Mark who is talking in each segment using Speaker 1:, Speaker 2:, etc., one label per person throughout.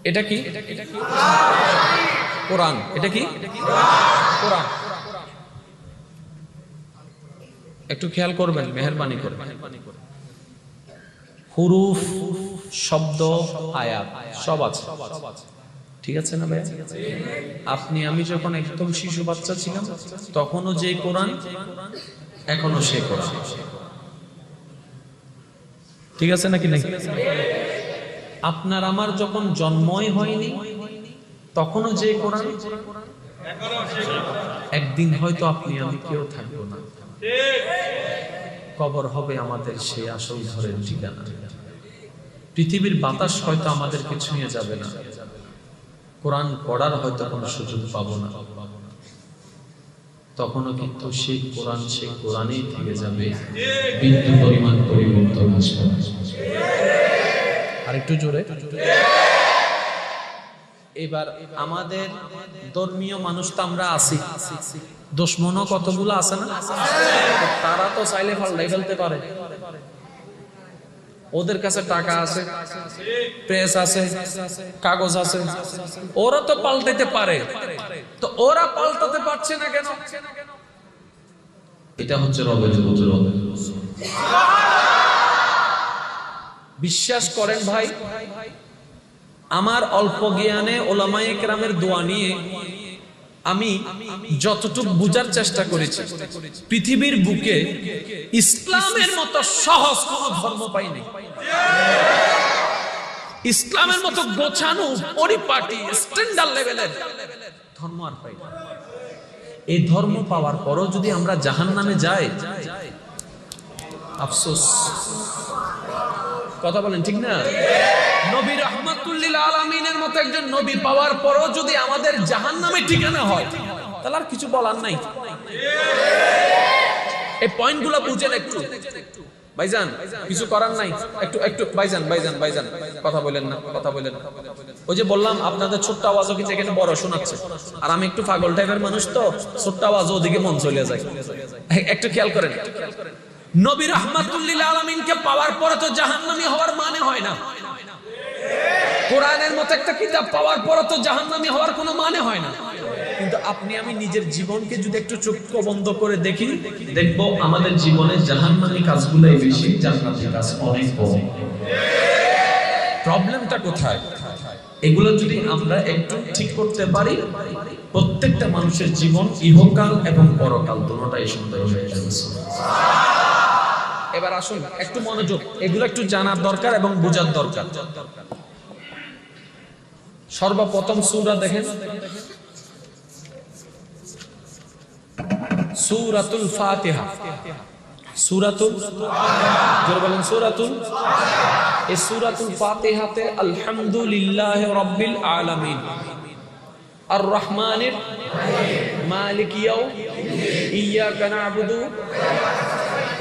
Speaker 1: এটা কি? কোরআন। এটা কি? কোরআন। একটু খেয়াল করবেন, মেহেরবানি করে। হুরুফ, শব্দ, আয়াত সব আছে, ঠিক আছে না ভাই? আপনি আমি যখন একদম শিশু বাচ্চা ছিলাম তখনও যে কোরআন, এখনো সে কোরআন, ঠিক আছে নাকি? নাকি আপনার আমার যখন জন্মই হয়নি তখনও যে কোরআন, একদিন হয়তো আপনি আমি কেউ থাকবো না, কবর হবে আমাদের সেই আসল ঘরের ঠিকানা। পৃথিবীর বাতাস হয়তো আমাদেরকে ছুঁয়ে যাবে না, কোরআন পড়ার হয়তো কোনো সুযোগ পাবো না, তখনও কিন্তু সেই কোরআন সেই কোরআনেই থেকে যাবে, বিন্দু পরিমাণ পরিবর্তন আসবে। আর একটু জোরে। এবার আমাদের ধর্মীয় মানুষ তো আমরা আছি, দুশমনও কতগুলো আছে না? তারা তো চাইলে পাল্টাই ফেলতে পারে, ওদের কাছে টাকা আছে, প্রেস আছে, কাগজ আছে, ওরা তো পাল্টাইতে পারে, তো ওরা পাল্টাতে পারছে না কেন? এটা হচ্ছে রবের কুদরত। বিশ্বাস করেন ভাই, আমার অল্প জ্ঞানে ওলামায়ে কেরামের দোয়া নিয়ে আমি যতটুকু বুঝার চেষ্টা করেছি, পৃথিবীর বুকে ইসলামের মতো সহজ কোন ধর্ম পাইনি, ইসলামের মতো গোছানো পরিপাটি স্ট্যান্ডার্ড লেভেলের ধর্ম আর পাইনি। এই ধর্ম পাওয়ার পরও যদি আমরা জাহান্নামে যাই, আফসোস। কথা বলেন ঠিক না? নবী রাহমাতুল লিল আলামিনের মতো একজন নবী পাওয়ার পরও যদি আমাদের জাহান্নামে ঠিকানা হয়, তাহলে আর কিছু বলার নাই। এই পয়েন্টগুলো বুঝেন একটু ভাইজান, কিছু করার নাই। একটু একটু ভাইজান ভাইজান ভাইজান কথা বলেন না, কথা বলেন না। ওই যে বললাম আপনাদের ছোট্ট আওয়াজও কিন্তু এখানে বড় শোনাচ্ছে, আর আমি একটু পাগল টাইপের মানুষ, তো ছোট্ট আওয়াজ ওদিকে মন চলে যায়। একটু খেয়াল করেন, নবী রাহমাতুল লিল আলামিনকে পাওয়ার পরে তো জাহান্নামী হওয়ার মানে হয় না। কোরআনের মতো একটা কিতাব পাওয়ার পরে তো জাহান্নামী হওয়ার কোনো মানে হয় না। কিন্তু আপনি আমি নিজের জীবনকে যদি একটু চক্ষু বন্ধ করে দেখি, দেখবো আমাদের জীবনে জাহান্নামী কাজগুলোই বেশি, জান্নাতি কাজ অনেক কম। প্রবলেমটা কোথায়? এগুলো যদি আমরা একটু ঠিক করতে পারি, প্রত্যেকটা মানুষের জীবন ইহকাল এবং পরকাল দুটোটাই সুন্দর হয়ে যাবে। এবার আসুন একটু মনোযোগ, এগুলো একটু জানার দরকার এবং বোঝার দরকার। সর্বপ্রথম সূরা দেখেন, সূরাতুল ফাতিহা। সূরাতুল, জোরে বলেন সূরাতুল। এই সূরাতুল ফাতিহাতে আলহামদুলিল্লাহি রাব্বিল আলামিন, আর রহমানির মালিক ইয়াউমিদ্দিন, ইয়াকা না'বুদু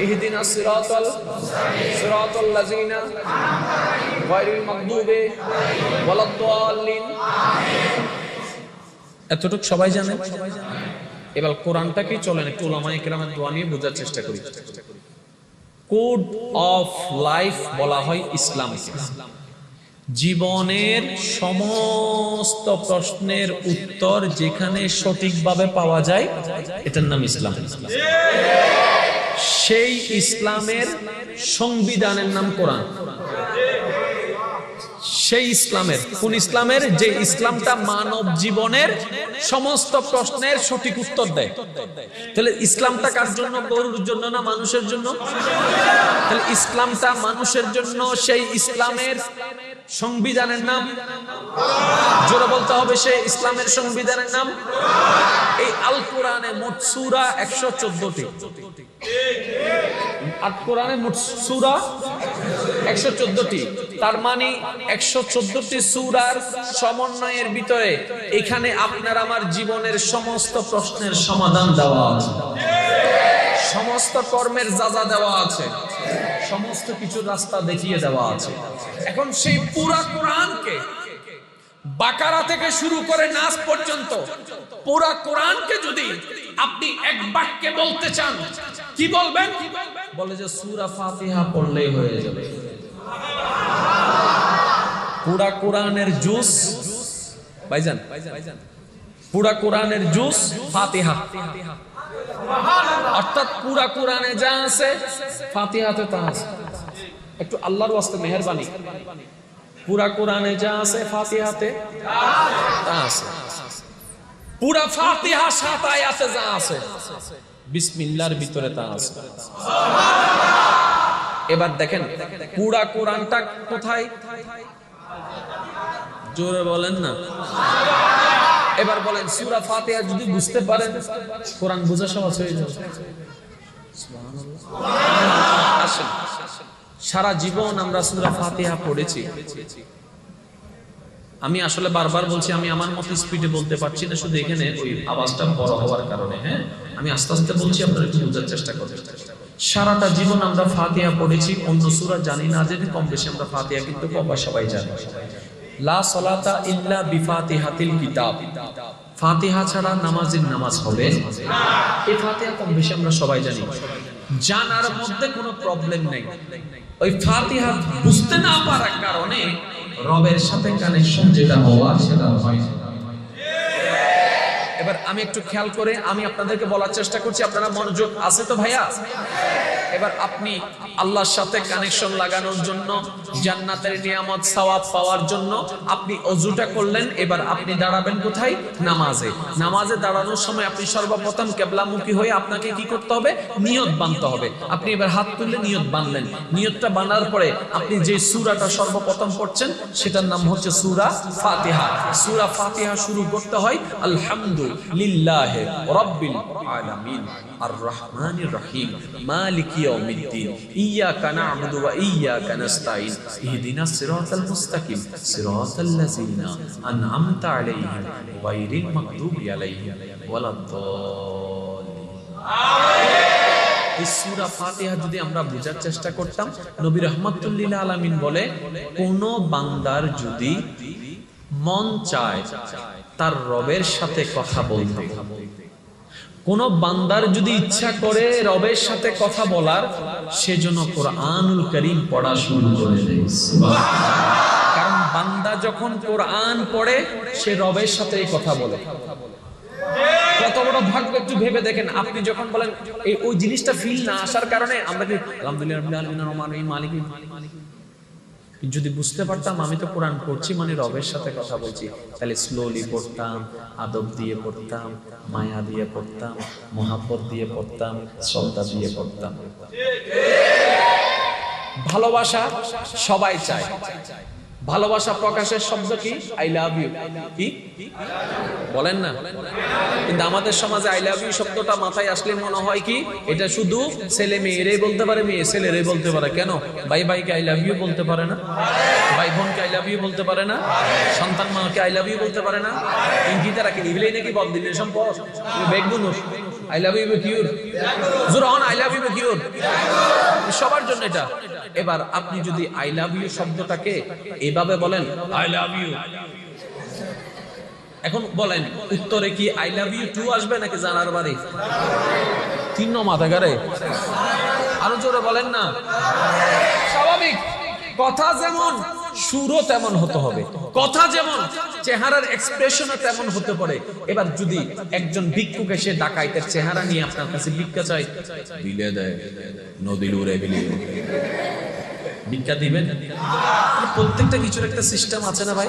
Speaker 1: ইহদিনাস সিরাতাল লাযিনা গায়রিল মাগদুবি ওয়ালাদ-দাল্লিন। এতটুকু সবাই জানেন। এবার কোরআনটা কি, চলেন একটু উলামায়ে কেরামের দোয়া নিয়ে বোঝার চেষ্টা করি। কোড অফ লাইফ বলা হয় ইসলাম। জীবনের সমস্ত প্রশ্নের উত্তর যেখানে সঠিকভাবে পাওয়া যায়, এটার নাম ইসলাম। সেই ইসলামের সংবিধানের নাম কোরআন। সেই ইসলামের, কোন ইসলামের? যে ইসলামটা মানব জীবনের সমস্ত প্রশ্নের সঠিক উত্তর দেয়। তাহলে ইসলামটা কার জন্য? গরুর জন্য না মানুষের জন্য? তাহলে ইসলামটা মানুষের জন্য। সেই ইসলামের সংবিধানের নাম, জোরে বলতে হবে, সেই ইসলামের সংবিধানের নাম। এই আল কোরআনে মোট সূরা 114টি। আর কোরআনে মোট সূরা 114টি। তার মানে 114টি সূরার সমন্বয়ের ভিতরে এখানে আপনার আমার জীবনের সমস্ত প্রশ্নের সমাধান দেওয়া আছে, সমস্ত কর্মের যাজা দেওয়া আছে, সমস্ত কিছুর রাস্তা দেখিয়ে দেওয়া আছে। এখন সেই পুরা কোরআনকে, বাকারা থেকে শুরু করে নাস পর্যন্ত পুরা কোরআনকে যদি আপনি এক বাক্যে বলতে চান, কি বলবেন? বলে যে সূরা ফাতিহা পড়লেই হয়ে যাবে। পুরা কোরআনের জুস ভাইজান, পুরা কোরআনের জুস ফাতিহা, অর্থাৎ পুরা কোরআনে যা আছে ফাতিহাতে তা আছে। একটু আল্লাহর ওয়াস্তে মেহেরবানি, পুরা কোরআনে যা আছে ফাতিহাতে তা আছে। পুরা ফাতিহা 7 আয়াতে যা আছে বিসমিল্লাহর ভিতরে তা আছে। এবার দেখেন পুরা কোরআনটা কোথায়, জোরে বলেন না। এবার বলেন সূরা ফাতিহা যদি বুঝতে পারেন কোরআন বোঝা সহজ হয়ে যাবে। সুবহানাল্লাহ। আসেন, সারা জীবন আমরা সূরা ফাতিহা পড়েছি। আমি আসলে বারবার বলছি, আমি আমার মতো স্পিডে বলতে পারছি না, শুধু এখানে ওই আওয়াজটা বড় হওয়ার কারণে। হ্যাঁ, আমি আস্তে আস্তে বলছি, আপনারা একটু বোঝার চেষ্টা করবেন। সারাটা জীবন আমরা ফাতিহা পড়েছি, অন্য সূরা জানি না জেনে কম বেশি আমরা ফাতিহা কিন্তু সবাই জানি। লা সালাতা ইল্লা বিফাতিহাতিল কিতাব, ফাতিহা ছাড়া নামাজের নামাজ হবে না। এই ফাতিহা কম বেশি আমরা সবাই জানি, জানার মধ্যে কোনো প্রবলেম নেই। ওই ফাতিহা বুঝতে না পারার কারণে রবের সাথে কানেকশন যেটা হওয়ার সেটা হয় না। এবার আমি একটু খেয়াল করে আমি আপনাদেরকে বলার চেষ্টা করছি, আপনারা মনোযোগ আছে তো ভাইয়া? এবার আপনি আল্লাহর সাথে কানেকশন লাগানোর জন্য, জান্নাতের নিয়ামত সওয়াব পাওয়ার জন্য আপনি ওযুটা করলেন। এবার আপনি দাঁড়াবেন কোথায়? নামাজে। নামাজে দাঁড়ানোর সময় আপনি সর্বপ্রথম কিবলামুখী হয়ে আপনাকে কি করতে হবে? নিয়ত বাঁধতে হবে। আপনি এবার হাত তুলে নিয়ত বাঁধলেন। নিয়তটা বাঁধার পরে আপনি যে সূরাটা সর্বপ্রথম পড়ছেন সেটার নাম হচ্ছে সূরা ফাতিহা। সূরা ফাতিহা শুরু করতে হয় আলহামদুলিল্লাহি রাব্বিল আলামিন আর রহমানির রহিম মালিকি ইয়াউমিদ্দিন ইয়্যাকা না'বুদু ওয়া ইয়্যাকা নাস্তাঈন ইহদিনাস সিরাতাল মুস্তাকিম সিরাতাল্লাযীনা আন'আমতা আলাইহিম গায়রিল মাগদুবি আলাইহিম ওয়ালাদ-দাল্লিন। এই সূরা ফাতিহা যদি আমরা বোঝার চেষ্টা করতাম, নবী রাহমাতুল লিল আলামিন বলে, কোন বান্দার যদি মন চায় তার রবের সাথে কথা বলতে, কোন বান্দার যদি ইচ্ছা করে রবের সাথে কথা বলার, সেজন্য কোরআনুল কারীম পড়া শুরু করে দেয়। সুবহানাল্লাহ। কারণ বান্দা যখন কোরআন পড়ে সে রবের সাথে কথা বলে। কত বড় ভাগ্য একটু ভেবে দেখেন। আপনি যখন বলেন এই ওই জিনিসটা ফিল না আসার কারণে আমরা কি আলহামদুলিল্লাহ রাব্বিল আলামিন রহমানির রহিম মালিকিল, যদি বুঝতে পারতাম আমি তো কোরআন পড়ছি মানে রবের সাথে কথা বলছি, তাহলে স্লোলি পড়তাম, আদব দিয়ে পড়তাম, মায়া দিয়ে পড়তাম, মোহাব্বত দিয়ে পড়তাম, শ্রদ্ধা দিয়ে পড়তাম। ভালোবাসা সবাই চায়। ভালোবাসা প্রকাশের শব্দ কি? I love you. কি বলেন না? কিন্তু আমাদের সমাজে আই লাভ ইউ শব্দটা মাথায় আসলে মনে হয় কি এটা শুধু ছেলে মেয়েরাই বলতে পারে, মেয়ে ছেলেরাই বলতে পারে। কেন? ভাই ভাইকে আই লাভ ইউ বলতে পারে না, ভাই বোনকে আই লাভ ইউ বলতে পারে না, সন্তান মাকে আই লাভ ইউ বলতে পারে না। ইংকি তারা কি নিবিলেই নাকি বদ দিলে সম্পদ বেগুন আই লাভ ইউ কিউর জোরন আই লাভ ইউ কিউর সবার জন্য এটা। এবার আপনি যদি আই লাভ ইউ শব্দটাকে এভাবে বলেন আই লাভ ইউ, এখন বলেন উত্তরে কি আই লাভ ইউ টু আসবে নাকি জানার বাড়ি? তিন মাথা গারে আরো জোরে বলেন না। স্বাভাবিক কথা যেমন সুরও তেমন হতে হবে, কথা যেমন চেহারার এক্সপ্রেশনও তেমন হতে পারে। এবার যদি একজন ভিক্ষুক এসে ডাকাইতের চেহারা নিয়ে আপনার কাছে ভিক্ষা চাই, দিলে দেয় নদীর উড়ে বিলিয়ে ভিক্ষা দিবেন? প্রত্যেকটা কিছুর একটা সিস্টেম আছে না ভাই?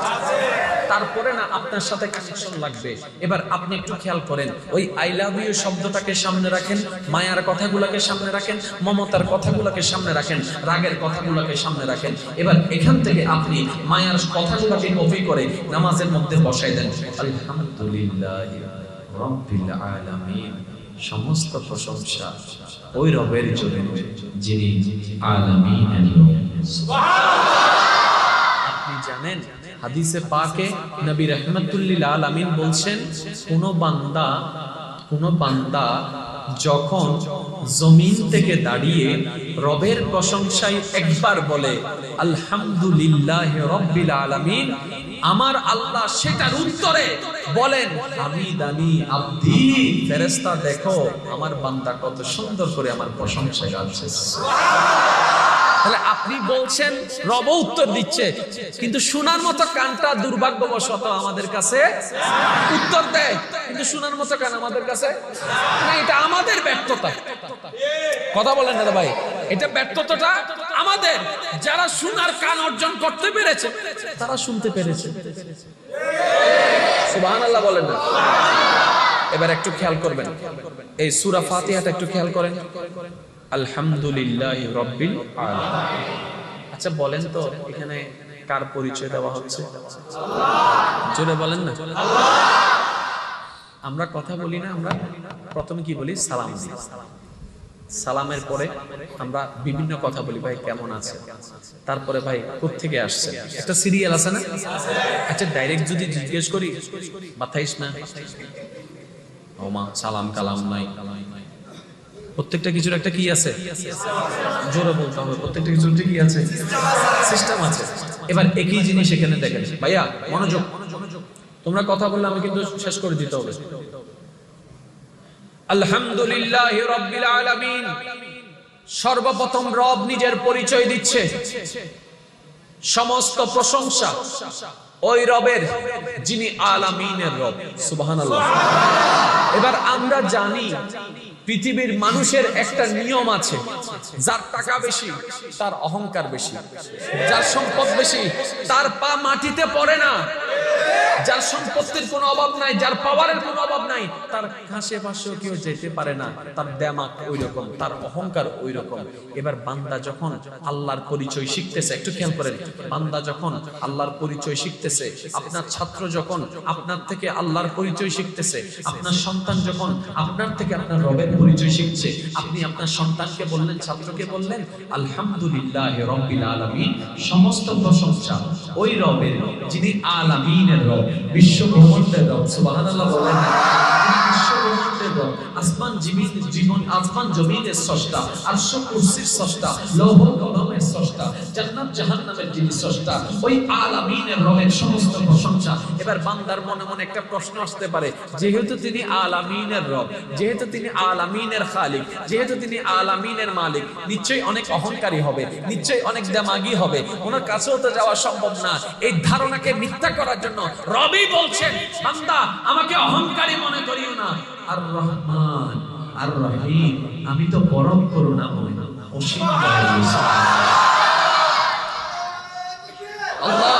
Speaker 1: তারপরে না আপনার সাথে কানেকশন লাগবে। এবার আপনি একটু খেয়াল করেন, ওই আই লাভ ইউ শব্দটাকে সামনে রাখেন, মায়ার কথাগুলোকে সামনে রাখেন, মমতার কথাগুলোকে সামনে রাখেন, রাগের কথাগুলোকে সামনে রাখেন। এবার এখান থেকে আপনি মায়ার কথাগুলোকে কপি করে নামাজের মধ্যে বসাই দেন। আলহামদুলিল্লাহি রাব্বিল আলামিন, সমস্ত প্রশংসা ওই রবের জন্য যিনি আলামিনের রব। সুবহানাল্লাহ। আপনি জানেন হাদিসে পাকে নবী রাহমাতুল লিল আলামিন বলছেন, কোন বান্দা যখন জমিন থেকে দাঁড়িয়ে রবের প্রশংসায় একবার বলে আলহামদুলিল্লাহি রাব্বিল আলামিন, আমার আল্লাহ সেটার উত্তরে বলেন হামিদানি আব্দি, ফেরেশতা দেখো আমার বান্দা কত সুন্দর করে আমার প্রশংসা গাচ্ছে। সুবহানাল্লাহ। তাহলে আপনি বলছেন রব উত্তর দিচ্ছে, কিন্তু শোনার মতো কানটা দুর্ভাগ্যবশত আমাদের কাছে উত্তর দেয়, কিন্তু শোনার মতো কান আমাদের কাছে না। এটা আমাদের ব্যর্থতা। কথা বলেন না ভাই, এটা ব্যর্থতাটা আমাদের। যারা শোনার কান অর্জন করতে পেরেছে তারা শুনতে পেরেছে। সুবহানাল্লাহ বলেন না। এবার একটু খেয়াল করবেন, এই সূরা ফাতিহাটা একটু খেয়াল করেন। আলহামদুলিল্লাহি রাব্বিল আলামিন। আচ্ছা বলেন তো এখানে কার পরিচয় দেওয়া হচ্ছে? জোরে বলেন না। আমরা কথা বলি না, আমরা প্রথমে কি বলি? সালাম দিই। সালামের পরে আমরা বিভিন্ন কথা বলি, ভাই কেমন আছে, তারপরে ভাই কোত্থেকে আসছে, একটা সিরিয়াল আছে না? আচ্ছা ডাইরেক্ট যদি জিজ্ঞেস করি বাতাইস না, ওমা সালাম কালাম নাই, প্রত্যেকটা কিছুর একটা কি আছে? জোরে বলতে হবে, প্রত্যেকটা কিছুর কি আছে? সিস্টেম আছে। এবার একই জিনিস এখানে দেখেন, ভাইয়া মনোযোগ, তোমরা কথা বললে আমি কিন্তু শেষ করে দিতে হবে। আলহামদুলিল্লাহি রাব্বিল আলামিন, সর্বপ্রথম রব নিজের পরিচয় দিচ্ছে। সমস্ত প্রশংসা ওই রবের যিনি আলামিনের রব। সুবহানাল্লাহ। এবার আমরা জানি পৃথিবীর মানুষের একটা নিয়ম আছে, যার টাকা বেশি তার অহংকার বেশি, যার সম্পদ বেশি তার পা মাটিতে পড়ে না, যার সম্পত্তির কোনো অভাব নাই, যার পাওয়ারের কোনো অভাব নাই, তার কাছে পাশেও কেউ যেতে পারে না, তার দেমাগ ওই রকম, তার অহংকার ওই রকম। এবার বান্দা যখন আল্লাহর পরিচয় শিখতেছে, একটু খেয়াল করেন, বান্দা যখন আল্লাহর পরিচয় শিখতেছে, আপনার ছাত্র যখন আপনার থেকে আল্লাহর পরিচয় শিখতেছে, আপনার সন্তান যখন আপনার থেকে আপনার রবের পরিচয় শিখছে, আপনি আপনার সন্তানকে বললেন, ছাত্রকে বললেন আলহামদুলিল্লাহি রাব্বিল আলামিন, সমস্ত প্রশংসা ওই রবের যিনি আলামিনের রব, বিশ্ব ব্রহ্মাণ্ডের রব। সুবহানাল্লাহ বলেন না। বিশ্ব ব্রহ্মাণ্ডের রব, আসমান জীবন, আসমান জমিনের স্রষ্টা, আরশ কুরসির স্রষ্টা, লৌহ কলমের স্রষ্টা, জান্নাত জাহান্নামের যিনি স্রষ্টা, ওই আলামিনের রবের সমস্ত প্রশংসা। এবার বান্দার মনে মনে একটা প্রশ্ন আসতে পারে, যেহেতু তিনি আলামিনের রব, যেহেতু তিনি আলামিনের খালিক, যেহেতু তিনি আলামিনের মালিক, নিশ্চয়ই অনেক অহংকারী হবে, নিশ্চয়ই অনেক দেমাগী হবে, ওনার কাছেও তো যাওয়া সম্ভব না। এই ধারণাকে মিথ্যা করার জন্য রবই বলছেন, বান্দা আমাকে অহংকারী মনে করিও না, আর রহমান আর রহিম, আমি তো পরম করুণাময়, অসীম দয়ালু। আল্লাহ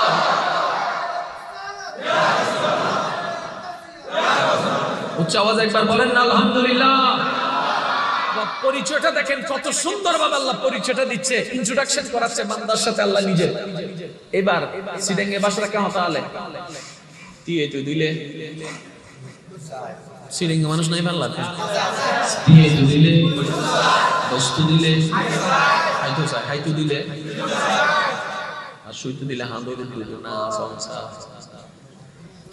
Speaker 1: উচ্চ আওয়াজে একবার বলেন না আলহামদুলিল্লাহ। পরিচয়টা দেখেন কত সুন্দর ভাবে আল্লাহ পরিচয়টা দিচ্ছে, ইন্ট্রোডাকশন করাচ্ছে বান্দার সাথে আল্লাহ নিজে। এবার সিডেঙ্গে বাসরা কেমন তাহলে দিয়ে তুই দিলে সিডেঙ্গে মানুষ নাই বাংলা দিয়ে তুই দিলে বস্তু দিলে খাইতো চা খাইতো দিলে আর শুইতো দিলে হাঁ ধরে দিলে না সংসার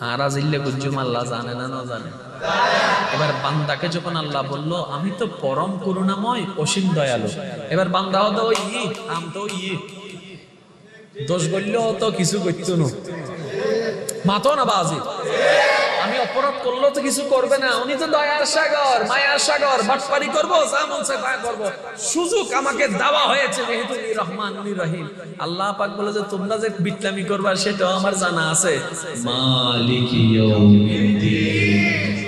Speaker 1: আর আজিল্লে গুজ্জুম আল্লাহ জানে না না জানে। এবার বান্দাকে যখন আল্লাহ বলল আমি তো পরম করুণাময় অসীম দয়ালু, এবার বান্দা হতো আম তো দোষ করলেও তো কিছু করতো না, মাতো না বাজি, আমি অপরাধ করলেও তো কিছু করবে না, উনি তো দয়ার সাগর মায়ার সাগর, বাটপারি করবো যা মন চায় তা করবো, সুযোগ আমাকে দেওয়া হয়েছে যেহেতু উনি রহমান উনি রহিম। আল্লাহ পাক বলে যে তোমরা যে বিটলামি করবা সেটাও আমার জানা আছে, মালিক ইয়াউমিদ্দিন,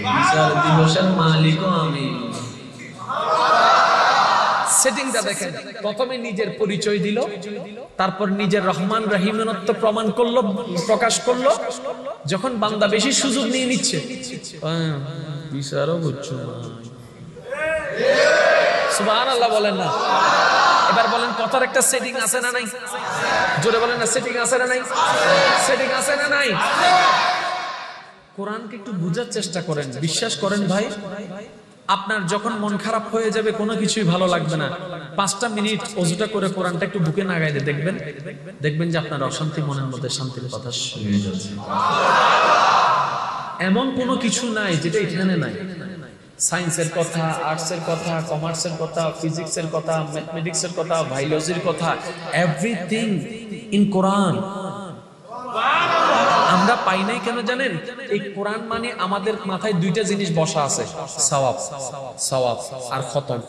Speaker 1: বিচার দিবসের মালিকও আমি। সেটিংটা দেখেন, প্রথমে নিজের পরিচয় দিল, তারপর নিজের রহমান রহিমানত্ব প্রমাণ করলো, প্রকাশ করলো। যখন বান্দা বেশি সুযোগ নিয়ে নিচ্ছে বিচারও বুঝছো না, সুবহানাল্লাহ বলেন না। এবার বলেন কথার একটা সেটিং আছে না নাই? জোরে বলেন না, সেটিং আছে না নাই? সেটিং আছে না নাই? কোরআনকে একটু বুঝার চেষ্টা করেন, বিশ্বাস করেন ভাই, আপনার যখন মন খারাপ হয়ে যাবে, কোনো কিছুই ভালো লাগবে না, 5টা মিনিট ওযুটা করে কোরআনটা একটু বুকে নাগাই দিয়ে দেখবেন, দেখবেন যে আপনার অশান্তি মনের মধ্যে শান্তির কথা শুনে যাচ্ছে। এমন কোনো কিছু নাই যেটা এখানে নাই। সায়েন্সের কথা, আর্টসের কথা, কমার্সের কথা, ফিজিক্সের কথা, ম্যাথমেটিক্সের কথা, বায়োলজির কথা, এভরিথিং ইন কোরআন। আমরা পাই নাই কেন জানেন? এই কোরআন মানে আমাদের মাথায় 2টা জিনিস বসা আছে, সওয়াব সওয়াব আর খতম।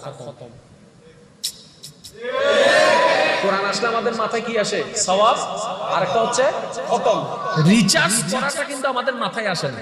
Speaker 1: কোরআন আসলে আমাদের মাথায় কি আসে? সওয়াব। আর একটা হচ্ছে খতম। রিচার্জ করাটা কিন্তু আমাদের মাথায় আসে না।